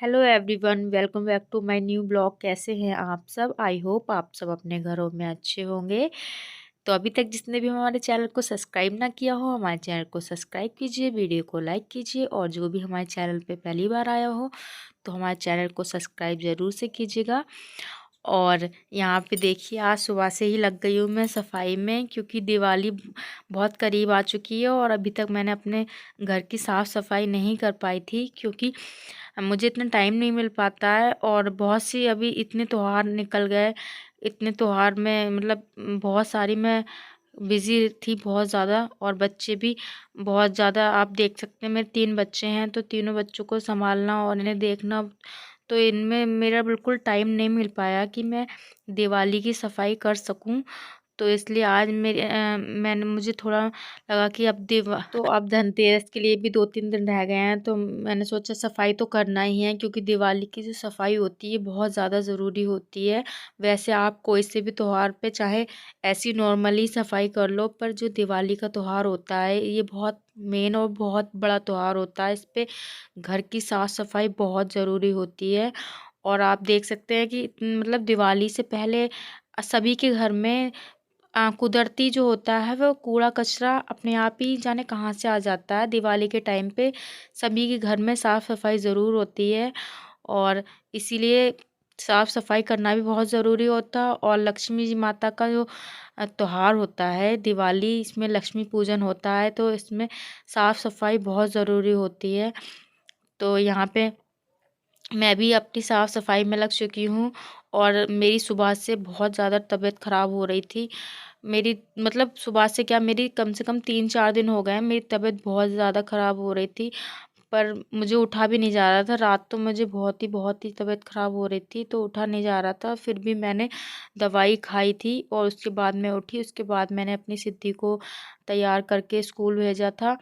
Hello everyone, welcome back to my new blog. कैसे हैं आप सब? आई होप आप सब अपने घरों में अच्छे होंगे। तो अभी तक जिसने भी हमारे चैनल को सब्सक्राइब ना किया हो, हमारे चैनल को सब्सक्राइब कीजिए, वीडियो को लाइक कीजिए, और जो भी हमारे चैनल पे पहली बार आया हो तो हमारे चैनल को सब्सक्राइब ज़रूर से कीजिएगा। और यहाँ पे देखिए, आज सुबह से ही लग गई हूँ मैं सफाई में, क्योंकि दिवाली बहुत करीब आ चुकी है और अभी तक मैंने अपने घर की साफ़ सफाई नहीं कर पाई थी, क्योंकि मुझे इतना टाइम नहीं मिल पाता है। और बहुत सी अभी इतने त्योहार निकल गए, इतने त्योहार में मतलब बहुत सारी मैं बिज़ी थी बहुत ज़्यादा, और बच्चे भी बहुत ज़्यादा। आप देख सकते हैं मेरे 3 बच्चे हैं, तो तीनों बच्चों को संभालना और इन्हें देखना, तो इनमें मेरा बिल्कुल टाइम नहीं मिल पाया कि मैं दिवाली की सफाई कर सकूं। तो इसलिए आज मैंने मुझे थोड़ा लगा कि अब धनतेरस के लिए भी 2-3 दिन रह गए हैं, तो मैंने सोचा सफाई तो करना ही है, क्योंकि दिवाली की जो सफाई होती है बहुत ज़्यादा ज़रूरी होती है। वैसे आप कोई से भी त्योहार पे चाहे ऐसी नॉर्मली सफाई कर लो, पर जो दिवाली का त्योहार होता है ये बहुत मेन और बहुत बड़ा त्योहार होता है। इस पे घर की साफ सफाई बहुत ज़रूरी होती है। और आप देख सकते हैं कि मतलब दिवाली से पहले सभी के घर में कुदरती जो होता है वो कूड़ा कचरा अपने आप ही जाने कहाँ से आ जाता है। दिवाली के टाइम पे सभी के घर में साफ़ सफाई ज़रूर होती है, और इसीलिए साफ़ सफाई करना भी बहुत ज़रूरी होता है। और लक्ष्मी जी माता का जो त्योहार होता है दिवाली, इसमें लक्ष्मी पूजन होता है, तो इसमें साफ़ सफाई बहुत ज़रूरी होती है। तो यहाँ पे मैं भी अपनी साफ़ सफाई में लग चुकी हूँ, और मेरी सुबह से बहुत ज़्यादा तबीयत ख़राब हो रही थी। मेरी मतलब सुबह से क्या, मेरी कम से कम 3-4 दिन हो गए हैं मेरी तबीयत बहुत ज़्यादा ख़राब हो रही थी, पर मुझे उठा भी नहीं जा रहा था। रात तो मुझे बहुत ही तबीयत ख़राब हो रही थी, तो उठा नहीं जा रहा था। फिर भी मैंने दवाई खाई थी और उसके बाद मैं उठी। उसके बाद मैंने अपनी सिद्धि को तैयार करके स्कूल भेजा था,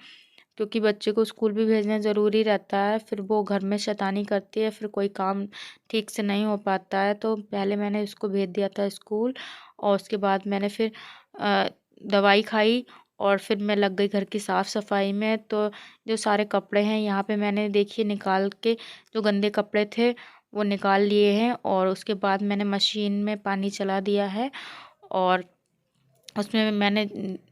क्योंकि बच्चे को स्कूल भी भेजना ज़रूरी रहता है। फिर वो घर में शैतानी करती है, फिर कोई काम ठीक से नहीं हो पाता है, तो पहले मैंने उसको भेज दिया था स्कूल। और उसके बाद मैंने फिर अ, दवाई खाई, और फिर मैं लग गई घर की साफ़ सफाई में। तो जो सारे कपड़े हैं यहाँ पे मैंने देखिए निकाल के, जो गंदे कपड़े थे वो निकाल लिए हैं, और उसके बाद मैंने मशीन में पानी चला दिया है, और उसमें मैंने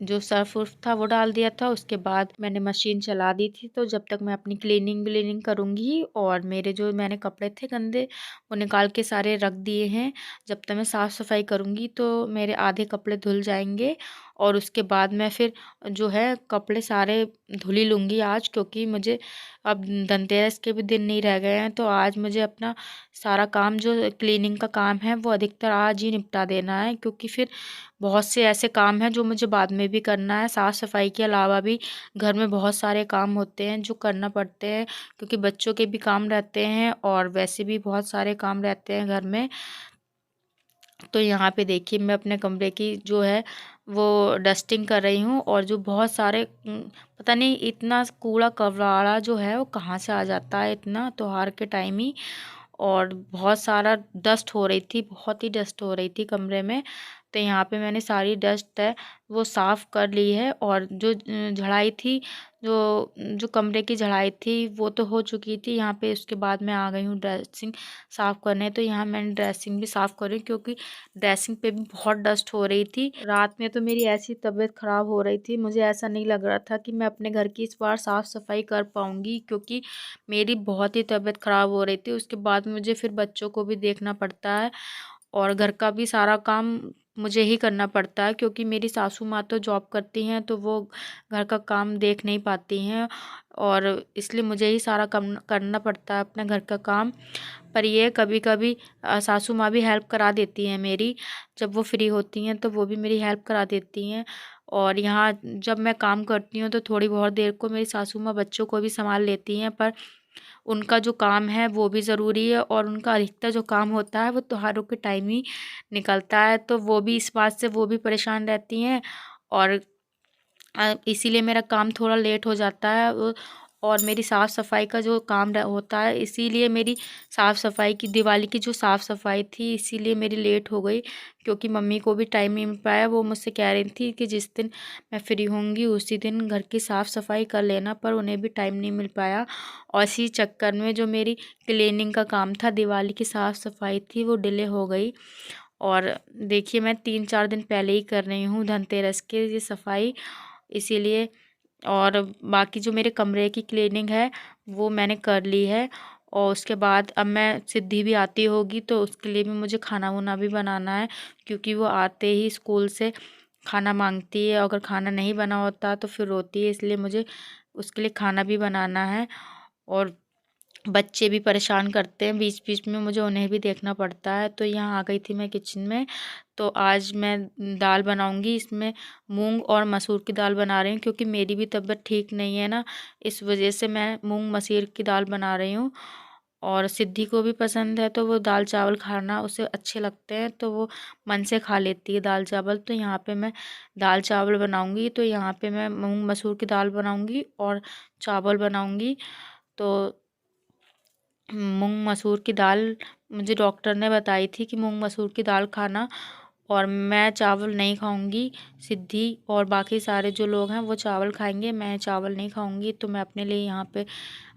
जो सर्फ़ उर्फ़ था वो डाल दिया था। उसके बाद मैंने मशीन चला दी थी, तो जब तक मैं अपनी क्लीनिंग व्लीनिंग करूँगी, और मेरे जो मैंने कपड़े थे गंदे वो निकाल के सारे रख दिए हैं। जब तक मैं साफ़ सफाई करूँगी तो मेरे आधे कपड़े धुल जाएंगे, और उसके बाद मैं फिर जो है कपड़े सारे धुल ही लूँगी आज, क्योंकि मुझे अब धनतेरस के भी दिन नहीं रह गए हैं। तो आज मुझे अपना सारा काम, जो क्लीनिंग का काम है, वो अधिकतर आज ही निपटा देना है, क्योंकि फिर बहुत से ऐसे काम हैं जो मुझे बाद में भी करना है। साफ़ सफाई के अलावा भी घर में बहुत सारे काम होते हैं जो करना पड़ते हैं, क्योंकि बच्चों के भी काम रहते हैं और वैसे भी बहुत सारे काम रहते हैं घर में। तो यहाँ पे देखिए मैं अपने कमरे की जो है वो डस्टिंग कर रही हूँ, और जो बहुत सारे पता नहीं इतना कूड़ा कबाड़ा जो है वो कहाँ से आ जाता है इतना त्योहार के टाइम ही। और बहुत सारा डस्ट हो रही थी, बहुत ही डस्ट हो रही थी कमरे में। तो यहाँ पे मैंने सारी डस्ट है वो साफ़ कर ली है, और जो झाड़ाई थी, जो जो कमरे की झाड़ाई थी वो तो हो चुकी थी यहाँ पे। उसके बाद मैं आ गई हूँ ड्रेसिंग साफ़ करने। तो यहाँ मैंने ड्रेसिंग भी साफ़ कर रही हूँ, क्योंकि ड्रेसिंग पे भी बहुत डस्ट हो रही थी। रात में तो मेरी ऐसी तबीयत ख़राब हो रही थी, मुझे ऐसा नहीं लग रहा था कि मैं अपने घर की इस बार साफ़ सफाई कर पाऊँगी, क्योंकि मेरी बहुत ही तबीयत ख़राब हो रही थी। उसके बाद मुझे फिर बच्चों को भी देखना पड़ता है, और घर का भी सारा काम मुझे ही करना पड़ता है, क्योंकि मेरी सासू माँ तो जॉब करती हैं, तो वो घर का काम देख नहीं पाती हैं, और इसलिए मुझे ही सारा काम करना पड़ता है अपने घर का काम। पर ये कभी कभी सासू माँ भी हेल्प करा देती हैं मेरी, जब वो फ्री होती हैं तो वो भी मेरी हेल्प करा देती हैं। और यहाँ जब मैं काम करती हूँ तो थोड़ी बहुत देर को मेरी सासू माँ बच्चों को भी संभाल लेती हैं, पर उनका जो काम है वो भी ज़रूरी है, और उनका अधिकतर जो काम होता है वो त्योहारों के टाइम ही निकलता है, तो वो भी इस बात से वो भी परेशान रहती हैं। और इसीलिए मेरा काम थोड़ा लेट हो जाता है। और मेरी साफ़ सफाई का जो काम होता है, इसीलिए मेरी साफ़ सफाई की, दिवाली की जो साफ़ सफाई थी, इसीलिए मेरी लेट हो गई, क्योंकि मम्मी को भी टाइम नहीं मिल पाया। वो मुझसे कह रही थी कि जिस दिन मैं फ्री होंगी उसी दिन घर की साफ़ सफाई कर लेना, पर उन्हें भी टाइम नहीं मिल पाया। और इसी चक्कर में जो मेरी क्लीनिंग का काम था, दिवाली की साफ़ सफाई थी, वो डिले हो गई। और देखिए मैं 3-4 दिन पहले ही कर रही हूँ धनतेरस की ये सफाई, इसीलिए। और बाकी जो मेरे कमरे की क्लीनिंग है वो मैंने कर ली है। और उसके बाद अब मैं, सिद्धि भी आती होगी तो उसके लिए भी मुझे खाना वाना भी बनाना है, क्योंकि वो आते ही स्कूल से खाना मांगती है। अगर खाना नहीं बना होता तो फिर रोती है, इसलिए मुझे उसके लिए खाना भी बनाना है। और बच्चे भी परेशान करते हैं बीच बीच में, मुझे उन्हें भी देखना पड़ता है। तो यहाँ आ गई थी मैं किचन में। तो आज मैं दाल बनाऊंगी, इसमें मूंग और मसूर की दाल बना रही हूँ, क्योंकि मेरी भी तबीयत ठीक नहीं है ना, इस वजह से मैं मूंग मसूर की दाल बना रही हूँ। और सिद्धि को भी पसंद है, तो वो दाल चावल खाना उसे अच्छे लगते हैं, तो वो मन से खा लेती है दाल चावल। तो यहाँ पे मैं दाल चावल बनाऊंगी, तो यहाँ पे मैं मूंग मसूर की दाल बनाऊंगी और चावल बनाऊंगी। तो मूंग मसूर की दाल मुझे डॉक्टर ने बताई थी कि मूंग मसूर की दाल खाना, और मैं चावल नहीं खाऊंगी। सिद्धि और बाकी सारे जो लोग हैं वो चावल खाएंगे, मैं चावल नहीं खाऊंगी। तो मैं अपने लिए यहाँ पे,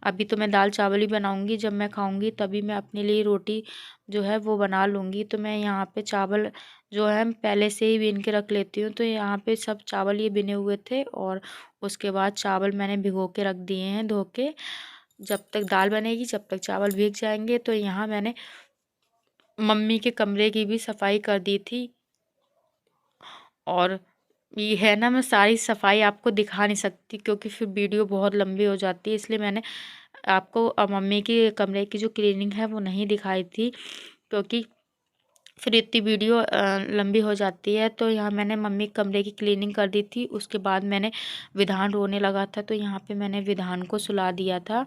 अभी तो मैं दाल चावल ही बनाऊंगी, जब मैं खाऊंगी तभी मैं अपने लिए रोटी जो है वो बना लूँगी। तो मैं यहाँ पे चावल जो है पहले से ही बीन के रख लेती हूँ। तो यहाँ पे सब चावल ये बिने हुए थे, और उसके बाद चावल मैंने भिगो के रख दिए हैं धो के। जब तक दाल बनेगी जब तक चावल भीग जाएंगे। तो यहाँ मैंने मम्मी के कमरे की भी सफाई कर दी थी। और ये है ना, मैं सारी सफाई आपको दिखा नहीं सकती, क्योंकि फिर वीडियो बहुत लंबी हो जाती है, इसलिए मैंने आपको मम्मी के कमरे की जो क्लीनिंग है वो नहीं दिखाई थी, क्योंकि फिर इतनी वीडियो लंबी हो जाती है। तो यहाँ मैंने मम्मी के कमरे की क्लीनिंग कर दी थी। उसके बाद मैंने, विधान रोने लगा था तो यहाँ पे मैंने विधान को सुला दिया था।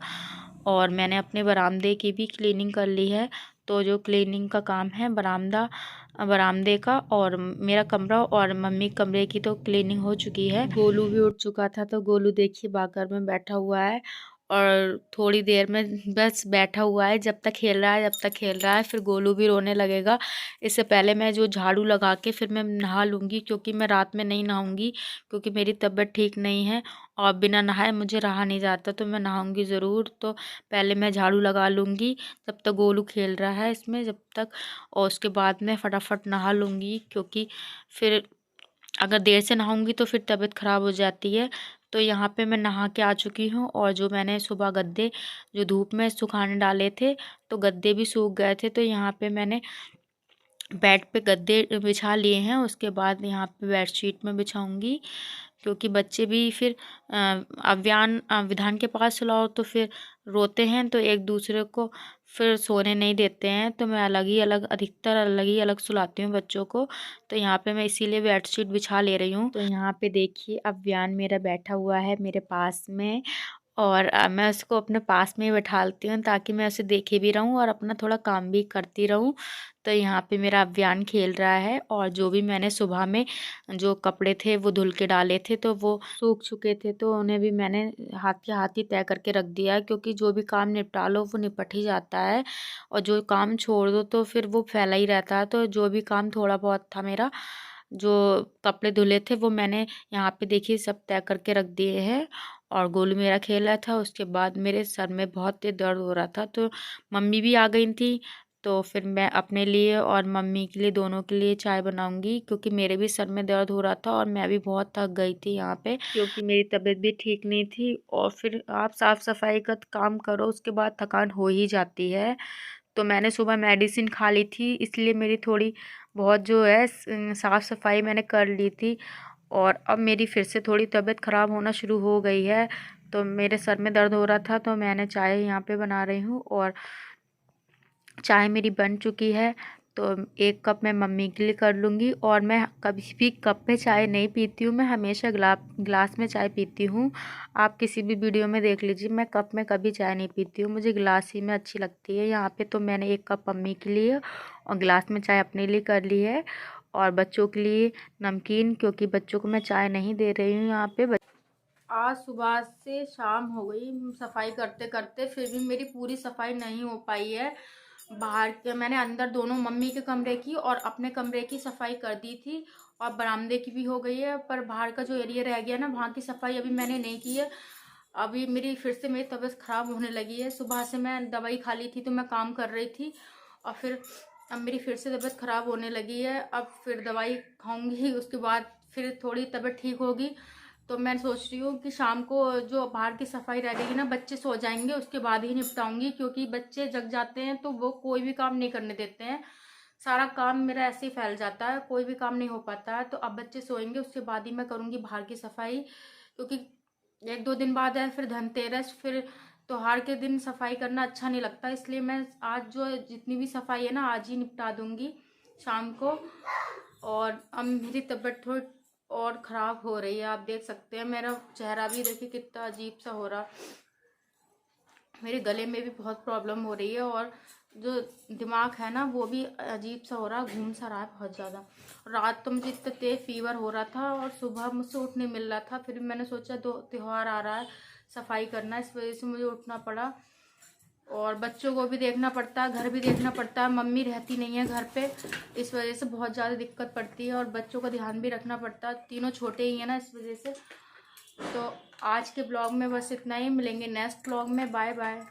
और मैंने अपने बरामदे की भी क्लीनिंग कर ली है। तो जो क्लीनिंग का काम है बरामदे का, और मेरा कमरा और मम्मी कमरे की तो क्लीनिंग हो चुकी है। गोलू भी उठ चुका था, तो गोलू देखिए बागर में बैठा हुआ है, और थोड़ी देर में बस बैठा हुआ है, जब तक खेल रहा है जब तक खेल रहा है, फिर गोलू भी रोने लगेगा। इससे पहले मैं जो झाड़ू लगा के फिर मैं नहा लूँगी, क्योंकि मैं रात में नहीं नहाऊँगी, क्योंकि मेरी तबीयत ठीक नहीं है, और बिना नहाए मुझे रहा नहीं जाता, तो मैं नहाऊँगी ज़रूर। तो पहले मैं झाड़ू लगा लूँगी, जब तक गोलू खेल रहा है इसमें जब तक, और उसके बाद मैं फटाफट नहा लूँगी, क्योंकि फिर अगर देर से नहाऊंगी तो फिर तबीयत ख़राब हो जाती है। तो यहाँ पे मैं नहा के आ चुकी हूँ, और जो मैंने सुबह गद्दे जो धूप में सुखाने डाले थे, तो गद्दे भी सूख गए थे। तो यहाँ पे मैंने बेड पे गद्दे बिछा लिए हैं, उसके बाद यहाँ पे बेडशीट में बिछाऊंगी, क्योंकि बच्चे भी फिर विधान के पास सुलाओ तो फिर रोते हैं, तो एक दूसरे को फिर सोने नहीं देते हैं। तो मैं अलग ही अलग, अधिकतर अलग ही अलग सुलाती हूँ बच्चों को। तो यहाँ पे मैं इसीलिए बेडशीट बिछा ले रही हूँ। तो यहाँ पे देखिए अव्यान मेरा बैठा हुआ है मेरे पास में, और मैं उसको अपने पास में ही बैठालती हूँ, ताकि मैं उसे देखे भी रहूँ और अपना थोड़ा काम भी करती रहूँ। तो यहाँ पे मेरा अव्यान खेल रहा है, और जो भी मैंने सुबह में जो कपड़े थे वो धुल के डाले थे, तो वो सूख चुके थे, तो उन्हें भी मैंने हाथ के हाथ ही तय करके रख दिया है, क्योंकि जो भी काम निपटा लो वो निपट ही जाता है, और जो काम छोड़ दो तो फिर वो फैला ही रहता है। तो जो भी काम थोड़ा बहुत था मेरा, जो कपड़े धुले थे वो मैंने यहाँ पे देखिए सब तय करके रख दिए हैं। और गोलू मेरा खेल रहा था, उसके बाद मेरे सर में बहुत तेज दर्द हो रहा था, तो मम्मी भी आ गई थी। तो फिर मैं अपने लिए और मम्मी के लिए, दोनों के लिए चाय बनाऊंगी, क्योंकि मेरे भी सर में दर्द हो रहा था, और मैं भी बहुत थक गई थी यहाँ पे, क्योंकि मेरी तबीयत भी ठीक नहीं थी। और फिर आप साफ़ सफाई का काम करो, उसके बाद थकान हो ही जाती है। तो मैंने सुबह मेडिसिन खा ली थी, इसलिए मेरी थोड़ी बहुत जो है साफ़ सफाई मैंने कर ली थी। और अब मेरी फिर से थोड़ी तबीयत ख़राब होना शुरू हो गई है। तो मेरे सर में दर्द हो रहा था, तो मैंने चाय यहाँ पे बना रही हूँ, और चाय मेरी बन चुकी है। तो 1 कप मैं मम्मी के लिए कर लूँगी। और मैं कभी भी कप में चाय नहीं पीती हूँ, मैं हमेशा ग्लास में चाय पीती हूँ। आप किसी भी वीडियो में देख लीजिए, मैं कप में कभी चाय नहीं पीती हूँ, मुझे गिलास ही में अच्छी लगती है। यहाँ पे तो मैंने 1 कप मम्मी के लिए और गिलास में चाय अपने लिए कर ली है। और बच्चों के लिए नमकीन, क्योंकि बच्चों को मैं चाय नहीं दे रही हूँ यहाँ पे। आज सुबह से शाम हो गई सफाई करते करते, फिर भी मेरी पूरी सफाई नहीं हो पाई है। बाहर के मैंने अंदर दोनों मम्मी के कमरे की और अपने कमरे की सफाई कर दी थी, और बरामदे की भी हो गई है, पर बाहर का जो एरिया रह गया ना, वहाँ की सफाई अभी मैंने नहीं की है। अभी मेरी तबीयत ख़राब होने लगी है। सुबह से मैं दवाई खा ली थी तो मैं काम कर रही थी, और फिर अब मेरी फिर से तबीयत ख़राब होने लगी है। अब फिर दवाई खाऊंगी, उसके बाद फिर थोड़ी तबीयत ठीक होगी। तो मैं सोच रही हूँ कि शाम को जो बाहर की सफाई रह गई ना, बच्चे सो जाएंगे उसके बाद ही निपटाऊंगी, क्योंकि बच्चे जग जाते हैं तो वो कोई भी काम नहीं करने देते हैं। सारा काम मेरा ऐसे ही फैल जाता है, कोई भी काम नहीं हो पाता है। तो अब बच्चे सोएंगे उसके बाद ही मैं करूँगी बाहर की सफाई, क्योंकि 1-2 दिन बाद है फिर धनतेरस, फिर त्योहार के दिन सफाई करना अच्छा नहीं लगता। इसलिए मैं आज जो जितनी भी सफाई है ना, आज ही निपटा दूंगी शाम को। और अब मेरी तबीयत थोड़ी और ख़राब हो रही है, आप देख सकते हैं मेरा चेहरा भी देखिए कितना अजीब सा हो रहा, मेरे गले में भी बहुत प्रॉब्लम हो रही है, और जो दिमाग है ना वो भी अजीब सा हो रहा, घूम सा रहा है बहुत ज़्यादा। रात तो मुझे इतना तेज फीवर हो रहा था और सुबह मुझसे उठ नहीं मिल रहा था, फिर भी मैंने सोचा दो त्योहार आ रहा है, सफाई करना है, इस वजह से मुझे उठना पड़ा। और बच्चों को भी देखना पड़ता है, घर भी देखना पड़ता है, मम्मी रहती नहीं है घर पे, इस वजह से बहुत ज़्यादा दिक्कत पड़ती है, और बच्चों का ध्यान भी रखना पड़ता है, तीनों छोटे ही हैं ना, इस वजह से। तो आज के ब्लॉग में बस इतना ही, मिलेंगे नेक्स्ट ब्लॉग में, बाय बाय।